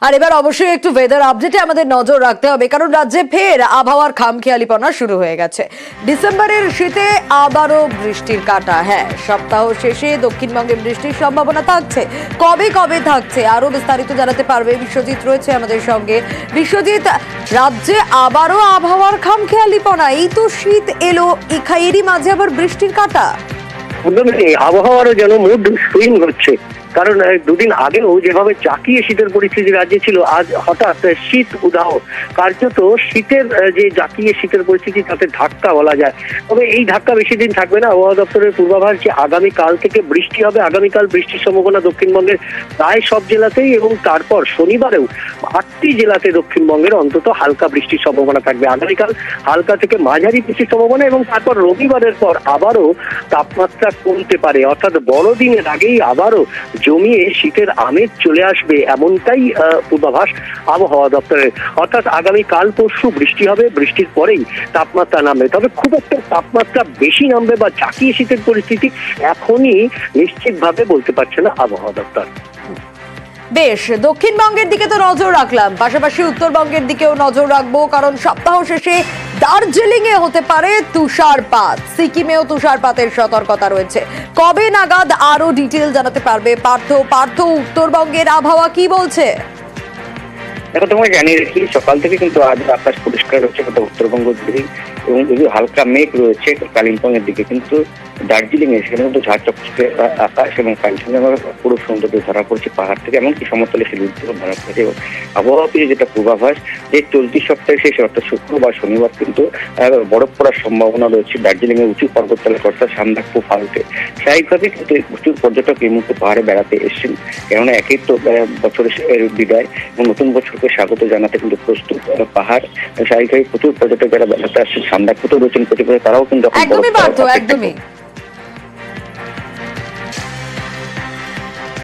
আর এবার অবশ্যই একটু ওয়েদার আপডেটে আমাদের নজর রাখতে হবে, কারণ রাজ্যে ফের আবহাওয়ার খামখেয়ালিপনা শুরু হয়ে গেছে। ডিসেম্বরের শীতে আবারও বৃষ্টির কাঁটা। হ্যাঁ, সপ্তাহ শেষে দক্ষিণবঙ্গে বৃষ্টির সম্ভাবনা থাকছে। কবে কবে থাকছে আরো বিস্তারিত জানাতে পারবে বিশ্বজিৎ, রয়েছে আমাদের সঙ্গে। বিশ্বজিৎ, রাজ্যে আবারও আবহাওয়ার খামখেয়ালিপনা, এই তো শীত এলো, এরই মাঝে আবার বৃষ্টির কাঁটা। আবহাওয়ারও যেন মুড সুইং হচ্ছে, কারণ দুদিন আগেও যেভাবে জাকিয়ে শীতের পরিস্থিতি রাজ্যে ছিল, আজ হঠাৎ শীত উদাহ। কার্যত শীতের যে জাকিয়ে শীতের পরিস্থিতি, তাতে ধাক্কা বলা যায়। তবে এই ধাক্কা বেশি দিন থাকবে না। আবহাওয়া দপ্তরের পূর্বাভাস যে আগামীকাল থেকে বৃষ্টি হবে। আগামীকাল বৃষ্টির সম্ভাবনা দক্ষিণবঙ্গের প্রায় সব জেলাতেই, এবং তারপর শনিবারেও 8টি জেলাতে দক্ষিণবঙ্গের অন্তত হালকা বৃষ্টির সম্ভাবনা থাকবে। আগামীকাল হালকা থেকে মাঝারি বৃষ্টির সম্ভাবনা, এবং তারপর রবিবারের পর আবারও তাপমাত্রা কমতে পারে। অর্থাৎ বড়দিনের আগেই আবারও জমিয়ে শীতের আমেজ চলে আসবে, এমনটাই পূর্বাভাস আবহাওয়া দপ্তরের। অর্থাৎ আগামী কাল পরশু বৃষ্টি হবে, বৃষ্টির পরেই তাপমাত্রা নামবে। তবে খুব একটা তাপমাত্রা বেশি নামবে বা জাকিয়ে শীতের পরিস্থিতি এখনই নিশ্চিতভাবে বলতে পারছে না আবহাওয়া দপ্তর। বেশ, দক্ষিণবঙ্গের দিকে তো নজর রাখলাম, পাশাপাশি উত্তরবঙ্গের দিকেও নজর রাখবো, কারণ সপ্তাহ শেষে দার্জিলিং এ হতে পারে তুষারপাত। সিকিমেও তুষারপাতের সতর্কতা রয়েছে। কবে নাগাদ আরো ডিটেল জানাতে পারবে পার্থ? উত্তরবঙ্গের আবহাওয়া কি বলছে? দেখো, তোমাকে জানিয়ে রাখি, সকাল থেকে কিন্তু আজ আকাশ পরিষ্কার রয়েছে গোটা উত্তরবঙ্গ জুড়ে, এবং যদি হালকা মেঘ রয়েছে কালিম্পং এর দিকে, কিন্তু দার্জিলিং এ সেখানে কিন্তু ঝাড় চকচকে আকাশ এবং কাঞ্চনজঙ্ঘার পুরো সৌন্দর্য ধরা পড়ছে পাহাড় থেকে, এমনকি সমতলে সিঁড়ি ধরা পড়ছে। এবং আবহাওয়া অফিসের যেটা পূর্বাভাস, যে চলতি সপ্তাহে শেষে অর্থাৎ শুক্রবার শনিবার কিন্তু বরফ পড়ার সম্ভাবনা রয়েছে দার্জিলিং এর উঁচু পর্বতমালা অর্থাৎ সান্দাকফু ফালুতে। স্বাভাবিকভাবে কিন্তু প্রচুর পর্যটক এই মুহূর্তে পাহাড়ে বেড়াতে এসেছেন, কেননা একই তো বছরের বিদায় এবং নতুন বছরকে স্বাগত জানাতে কিন্তু প্রস্তুত পাহাড়। স্বাভাবিকভাবে প্রচুর পর্যটক যারা বেড়াতে আসছেন, সান্দাকফুতে রয়েছেন প্রতিবার, তারাও কিন্তু একদমই